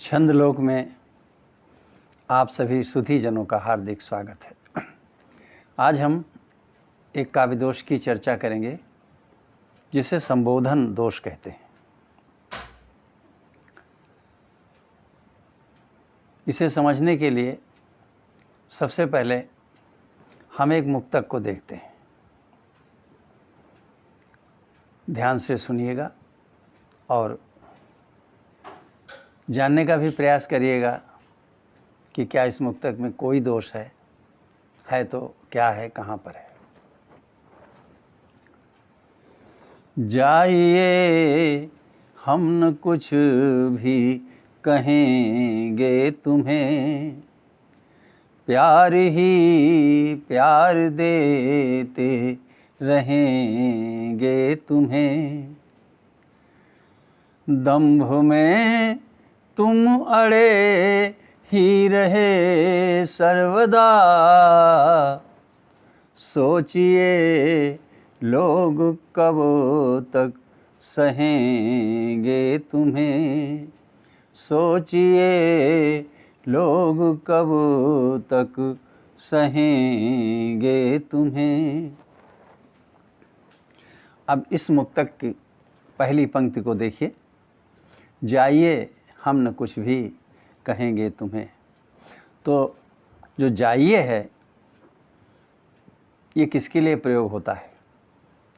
छंदलोक में आप सभी सुधीजनों का हार्दिक स्वागत है। आज हम एक काव्य दोष की चर्चा करेंगे जिसे संबोधन दोष कहते हैं। इसे समझने के लिए सबसे पहले हम एक मुक्तक को देखते हैं। ध्यान से सुनिएगा और जानने का भी प्रयास करिएगा कि क्या इस मुक्तक में कोई दोष है तो क्या है, कहाँ पर है। जाइए हम न कुछ भी कहेंगे तुम्हें, प्यार ही प्यार देते रहेंगे तुम्हें। दंभ में तुम अड़े ही रहे सर्वदा, सोचिए लोग कब तक सहेंगे तुम्हें। सोचिए लोग कब तक सहेंगे तुम्हें। अब इस मुक्तक की पहली पंक्ति को देखिए। जाइए हम न कुछ भी कहेंगे तुम्हें। तो जो जाइए है ये किसके लिए प्रयोग होता है?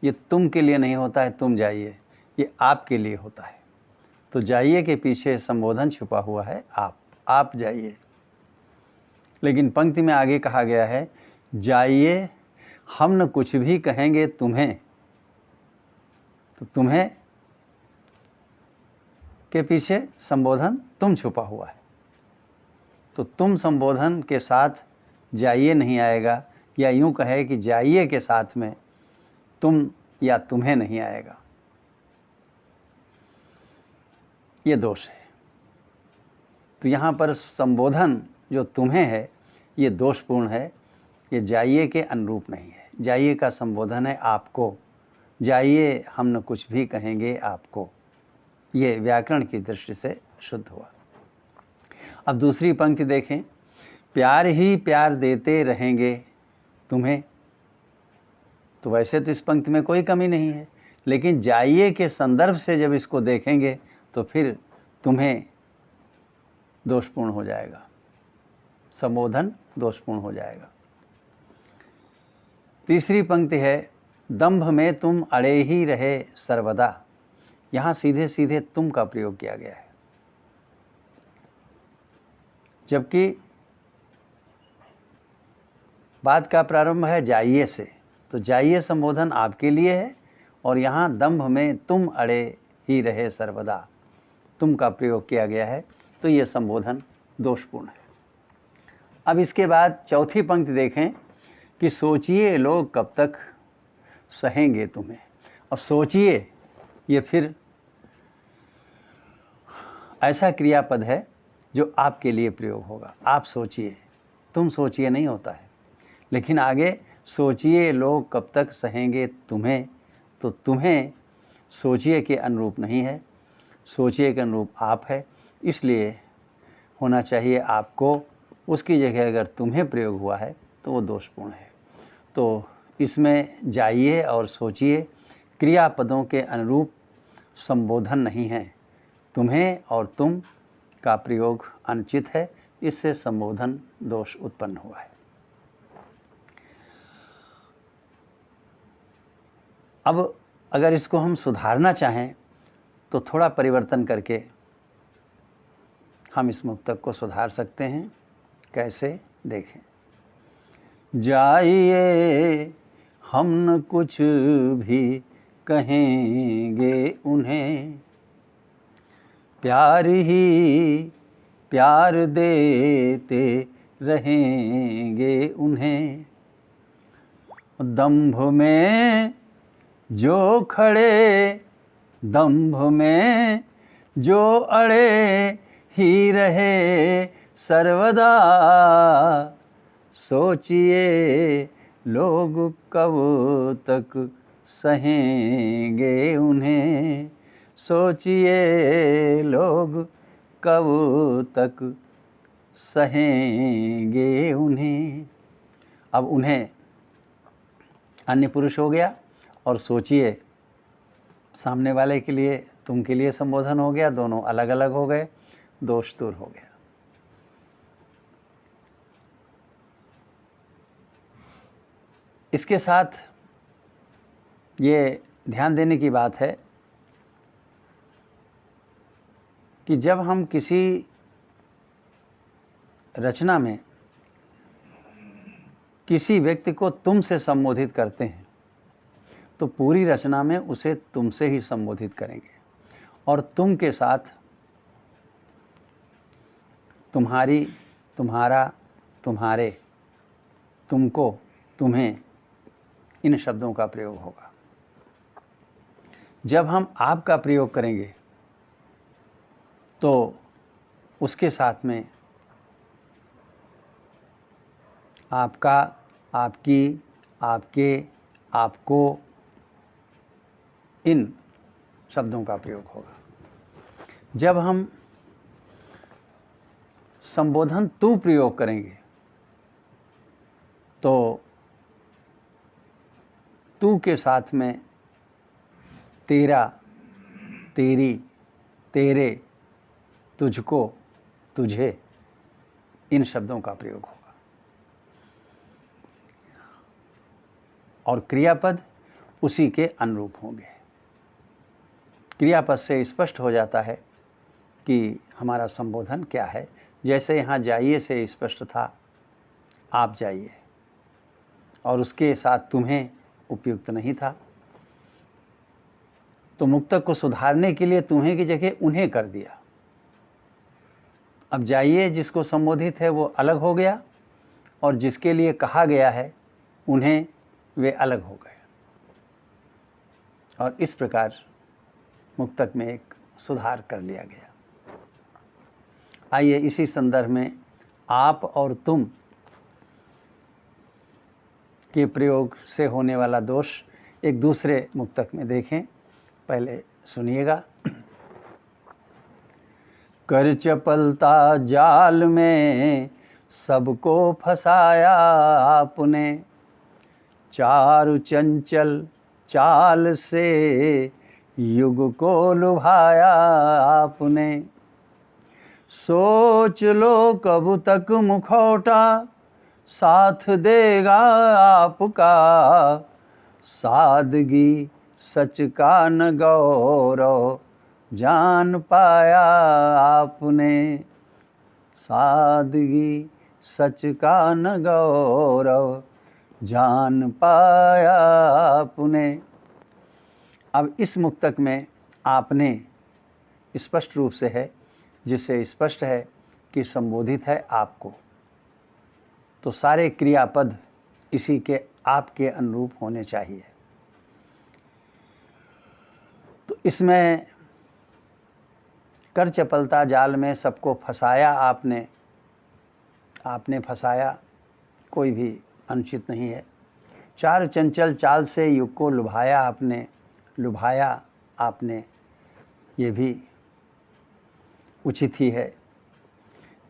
ये तुम के लिए नहीं होता है, तुम जाइए, ये आपके लिए होता है। तो जाइए के पीछे संबोधन छुपा हुआ है, आप जाइए। लेकिन पंक्ति में आगे कहा गया है जाइए हम न कुछ भी कहेंगे तुम्हें। तो तुम्हें के पीछे संबोधन तुम छुपा हुआ है। तो तुम संबोधन के साथ जाइए नहीं आएगा, या यूं कहे कि जाइए के साथ में तुम या तुम्हें नहीं आएगा। ये दोष है। तो यहाँ पर संबोधन जो तुम्हें है ये दोषपूर्ण है, ये जाइए के अनुरूप नहीं है। जाइए का संबोधन है आपको। जाइए हम न कुछ भी कहेंगे आपको। ये व्याकरण की दृष्टि से शुद्ध हुआ। अब दूसरी पंक्ति देखें। प्यार ही प्यार देते रहेंगे तुम्हें। तो वैसे तो इस पंक्ति में कोई कमी नहीं है, लेकिन जाइए के संदर्भ से जब इसको देखेंगे तो फिर तुम्हें दोषपूर्ण हो जाएगा, संबोधन दोषपूर्ण हो जाएगा। तीसरी पंक्ति है दंभ में तुम अड़े ही रहे सर्वदा। यहाँ सीधे सीधे तुम का प्रयोग किया गया है, जबकि बात का प्रारंभ है जाइए से। तो जाइए संबोधन आपके लिए है और यहाँ दंभ में तुम अड़े ही रहे सर्वदा, तुम का प्रयोग किया गया है। तो ये संबोधन दोषपूर्ण है। अब इसके बाद चौथी पंक्ति देखें कि सोचिए लोग कब तक सहेंगे तुम्हें। अब सोचिए ये फिर ऐसा क्रियापद है जो आपके लिए प्रयोग होगा। आप सोचिए, तुम सोचिए नहीं होता है। लेकिन आगे सोचिए लोग कब तक सहेंगे तुम्हें, तो तुम्हें सोचिए के अनुरूप नहीं है, सोचिए के अनुरूप आप है, इसलिए होना चाहिए आपको। उसकी जगह अगर तुम्हें प्रयोग हुआ है तो वो दोषपूर्ण है। तो इसमें जाइए और सोचिए क्रियापदों के अनुरूप संबोधन नहीं है। तुम्हें और तुम का प्रयोग अनुचित है, इससे संबोधन दोष उत्पन्न हुआ है। अब अगर इसको हम सुधारना चाहें तो थोड़ा परिवर्तन करके हम इस मुक्तक को सुधार सकते हैं। कैसे, देखें। जाइए हम न कुछ भी कहेंगे उन्हें, प्यार ही प्यार देते रहेंगे उन्हें। दंभ में जो खड़े, दंभ में जो अड़े ही रहे सर्वदा, सोचिए लोग कब तक सहेंगे उन्हें। सोचिए लोग कब तक सहेंगे उन्हें। अब उन्हें अन्य पुरुष हो गया, और सोचिए सामने वाले के लिए, तुम के लिए संबोधन हो गया, दोनों अलग अलग हो गए, दोष दूर हो गया। इसके साथ ये ध्यान देने की बात है कि जब हम किसी रचना में किसी व्यक्ति को तुम से संबोधित करते हैं तो पूरी रचना में उसे तुमसे ही संबोधित करेंगे, और तुम के साथ तुम्हारी, तुम्हारा, तुम्हारे, तुमको, तुम्हें, इन शब्दों का प्रयोग होगा। जब हम आप का प्रयोग करेंगे तो उसके साथ में आपका, आपकी, आपके, आपको, इन शब्दों का प्रयोग होगा। जब हम संबोधन तू प्रयोग करेंगे तो तू के साथ में तेरा, तेरी, तेरे, तुझको, तुझे, इन शब्दों का प्रयोग होगा। और क्रियापद उसी के अनुरूप होंगे। क्रियापद से स्पष्ट हो जाता है कि हमारा संबोधन क्या है। जैसे यहाँ जाइए से स्पष्ट था आप जाइए, और उसके साथ तुम्हें उपयुक्त नहीं था, तो मुक्तक को सुधारने के लिए तुम्हें की जगह उन्हें कर दिया। अब जाइए जिसको संबोधित है वो अलग हो गया, और जिसके लिए कहा गया है उन्हें, वे अलग हो गए। और इस प्रकार मुक्तक में एक सुधार कर लिया गया। आइए इसी संदर्भ में आप और तुम के प्रयोग से होने वाला दोष एक दूसरे मुक्तक में देखें। पहले सुनिएगा। कर चपलता जाल में सबको फंसाया आपने, चारु चंचल चाल से युग को लुभाया आपने। सोच लो कब तक मुखौटा साथ देगा आपका, सादगी सच का न गौरव जान पाया आपने। सादगी सच का न गौरव जान पाया आपने। अब इस मुक्तक में आपने स्पष्ट रूप से है, जिससे स्पष्ट है कि संबोधित है आपको, तो सारे क्रियापद इसी के आपके अनुरूप होने चाहिए। तो इसमें कर चपलता जाल में सबको फंसाया आपने, आपने फंसाया, कोई भी अनुचित नहीं है। चार चंचल चाल से युग को लुभाया आपने, लुभाया आपने, ये भी उचित ही है।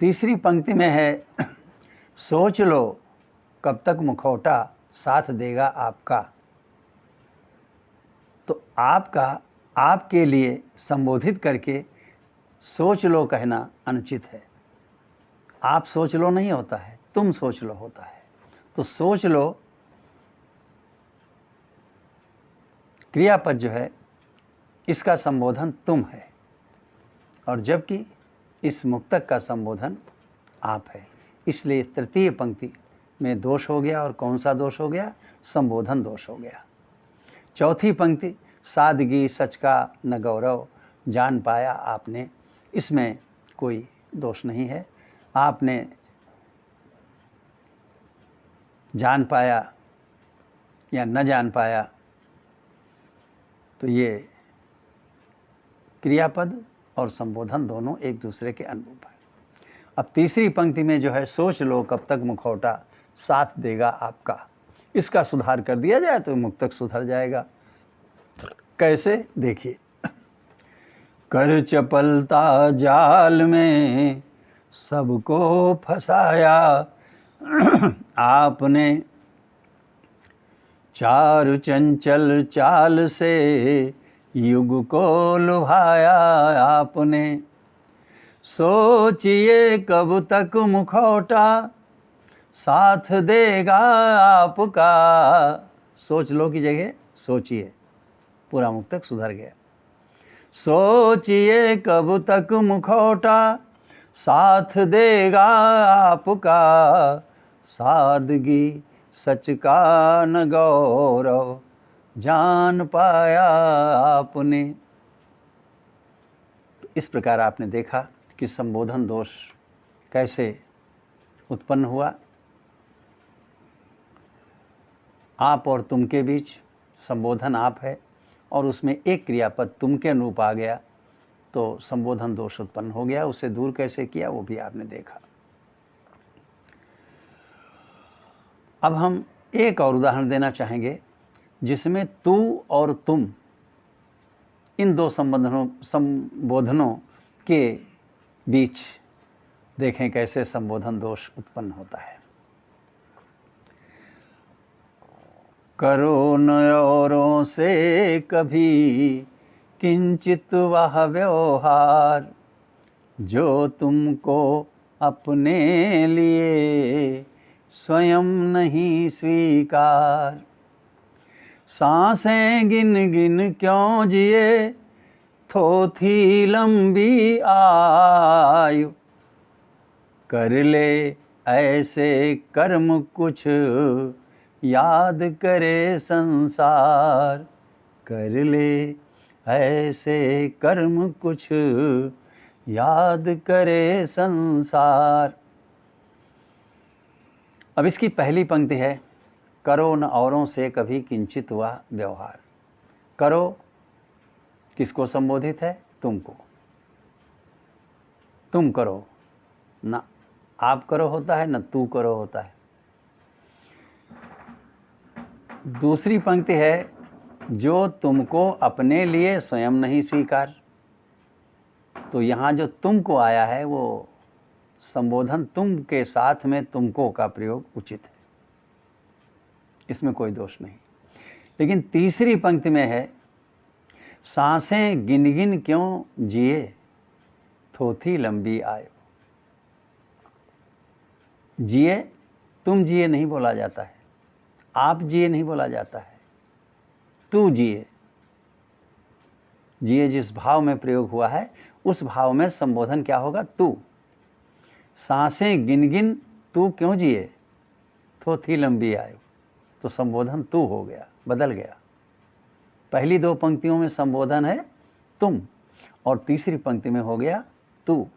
तीसरी पंक्ति में है सोच लो कब तक मुखौटा साथ देगा आपका। तो आपका आपके लिए संबोधित करके सोच लो कहना अनुचित है। आप सोच लो नहीं होता है, तुम सोच लो होता है। तो सोच लो क्रियापद जो है इसका संबोधन तुम है, और जबकि इस मुक्तक का संबोधन आप है। इसलिए इस तृतीय पंक्ति में दोष हो गया। और कौन सा दोष हो गया? संबोधन दोष हो गया। चौथी पंक्ति सादगी सच का न गौरव जान पाया आपने, इसमें कोई दोष नहीं है। आपने जान पाया या न जान पाया, तो ये क्रियापद और संबोधन दोनों एक दूसरे के अनुरूप है। अब तीसरी पंक्ति में जो है सोच लो कब तक मुखौटा साथ देगा आपका, इसका सुधार कर दिया जाए तो मुक्तक सुधर जाएगा। कैसे? देखिए, कर चपलता जाल में सबको फंसाया, आपने चारु चंचल चाल से युग को लुभाया। आपने सोचिए कब तक मुखौटा साथ देगा आपका। सोच लो की जगह सोचिए, पूरा मुक्तक सुधर गया। सोचिए कब तक मुखौटा साथ देगा आपका, सादगी सच का न गौरव जान पाया आपने। तो इस प्रकार आपने देखा कि संबोधन दोष कैसे उत्पन्न हुआ। आप और तुम के बीच संबोधन आप है और उसमें एक क्रियापद तुम के अनुरूप आ गया तो संबोधन दोष उत्पन्न हो गया। उसे दूर कैसे किया वो भी आपने देखा। अब हम एक और उदाहरण देना चाहेंगे जिसमें तू और तुम इन दो संबोधनों के बीच देखें कैसे संबोधन दोष उत्पन्न होता है। करो न औरों से कभी किंचित वह व्यवहार, जो तुमको अपने लिए स्वयं नहीं स्वीकार। सांसें गिन गिन क्यों जिए थोथी लंबी आयु, कर ले ऐसे कर्म कुछ याद करे संसार। कर ले ऐसे कर्म कुछ याद करे संसार। अब इसकी पहली पंक्ति है, करो न औरों से कभी किंचित वह व्यवहार। करो किसको संबोधित है? तुमको। तुम करो, न आप करो होता है न तू करो होता है। दूसरी पंक्ति है, जो तुमको अपने लिए स्वयं नहीं स्वीकार। तो यहाँ जो तुमको आया है वो संबोधन तुम के साथ में तुमको का प्रयोग उचित है, इसमें कोई दोष नहीं। लेकिन तीसरी पंक्ति में है, सांसें गिन गिन क्यों जिए थोथी लंबी आयु। जिए, तुम जिए नहीं बोला जाता है, आप जिए नहीं बोला जाता है, तू जिए। जिए जिस भाव में प्रयोग हुआ है उस भाव में संबोधन क्या होगा? तू। सांसें गिन गिन तू क्यों जिए थोथी लंबी आयु, तो संबोधन तू हो गया, बदल गया। पहली दो पंक्तियों में संबोधन है तुम और तीसरी पंक्ति में हो गया तू।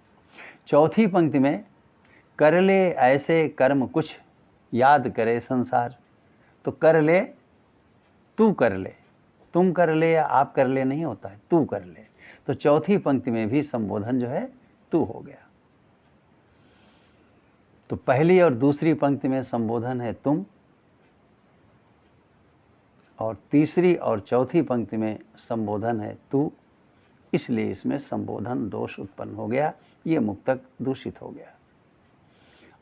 चौथी पंक्ति में कर ले ऐसे कर्म कुछ याद करे संसार। तो कर ले, तू कर ले, तुम कर ले या आप कर ले नहीं होता है, तू कर ले। तो चौथी पंक्ति में भी संबोधन जो है तू हो गया। तो पहली और दूसरी पंक्ति में संबोधन है तुम और तीसरी और चौथी पंक्ति में संबोधन है तू, इसलिए इसमें संबोधन दोष उत्पन्न हो गया। ये मुक्तक दूषित हो गया।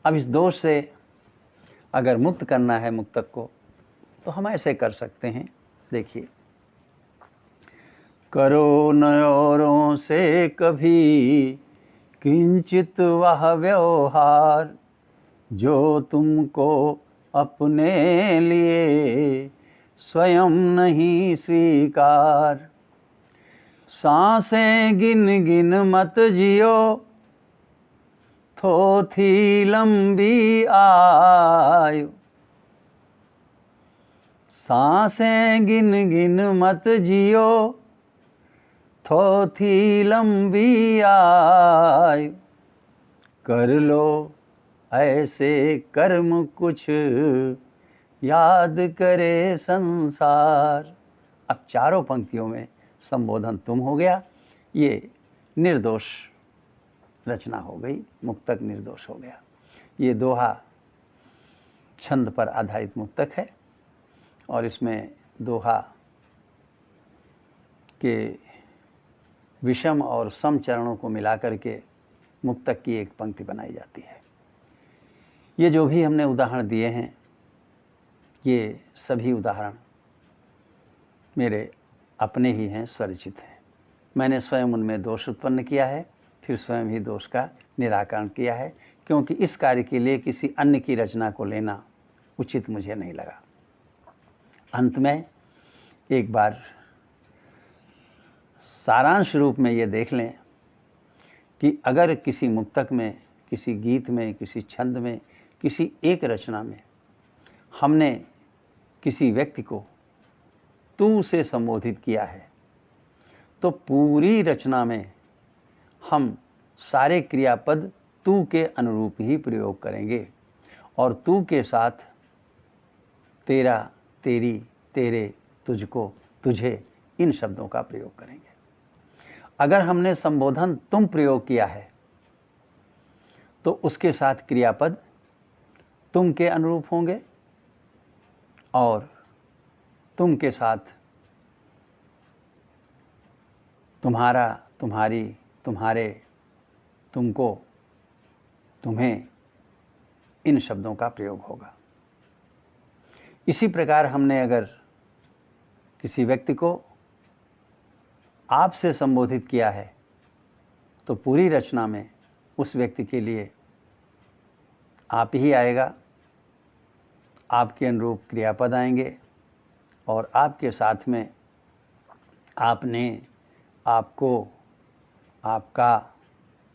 अब इस दोष से अगर मुक्त करना है मुक्तक को तो हम ऐसे कर सकते हैं। देखिए, करो न औरों से कभी किंचित वह व्यवहार, जो तुमको अपने लिए स्वयं नहीं स्वीकार। सांसें गिन गिन मत जियो थोथी लंबी आयु। सांसें गिन गिन मत जियो थोथी लंबी आयु, कर लो ऐसे कर्म कुछ याद करे संसार। अब चारों पंक्तियों में संबोधन तुम हो गया। ये निर्दोष रचना हो गई, मुक्तक निर्दोष हो गया। ये दोहा छंद पर आधारित मुक्तक है और इसमें दोहा के विषम और सम चरणों को मिला करके मुक्तक की एक पंक्ति बनाई जाती है। ये जो भी हमने उदाहरण दिए हैं, ये सभी उदाहरण मेरे अपने ही हैं, स्वरचित हैं। मैंने स्वयं उनमें दोष उत्पन्न किया है, फिर स्वयं ही दोष का निराकरण किया है, क्योंकि इस कार्य के लिए किसी अन्य की रचना को लेना उचित मुझे नहीं लगा। अंत में एक बार सारांश रूप में ये देख लें कि अगर किसी मुक्तक में, किसी गीत में, किसी छंद में, किसी एक रचना में हमने किसी व्यक्ति को तू से संबोधित किया है, तो पूरी रचना में हम सारे क्रियापद तू के अनुरूप ही प्रयोग करेंगे और तू के साथ तेरा, तेरी, तेरे, तुझको, तुझे इन शब्दों का प्रयोग करेंगे। अगर हमने संबोधन तुम प्रयोग किया है तो उसके साथ क्रियापद तुम के अनुरूप होंगे और तुम के साथ तुम्हारा, तुम्हारी, तुम्हारे, तुमको, तुम्हें इन शब्दों का प्रयोग होगा। इसी प्रकार हमने अगर किसी व्यक्ति को आप से संबोधित किया है तो पूरी रचना में उस व्यक्ति के लिए आप ही आएगा, आपके अनुरूप क्रियापद आएंगे और आपके साथ में आपने, आपको, आपका,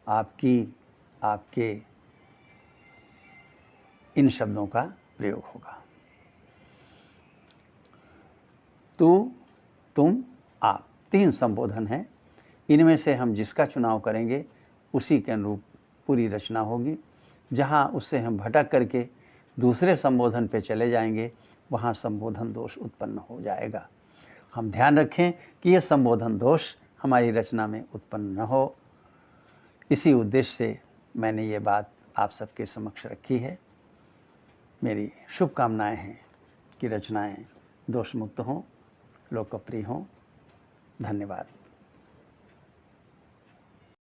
आपकी, आपके इन शब्दों का प्रयोग होगा। तू, तुम, आप, 3 संबोधन हैं। इनमें से हम जिसका चुनाव करेंगे उसी के अनुरूप पूरी रचना होगी। जहाँ उससे हम भटक करके दूसरे संबोधन पे चले जाएंगे, वहाँ संबोधन दोष उत्पन्न हो जाएगा। हम ध्यान रखें कि ये संबोधन दोष हमारी रचना में उत्पन्न न हो। इसी उद्देश्य से मैंने ये बात आप सबके समक्ष रखी है। मेरी शुभकामनाएं हैं कि रचनाएं दोष मुक्त हों, लोकप्रिय हों। धन्यवाद।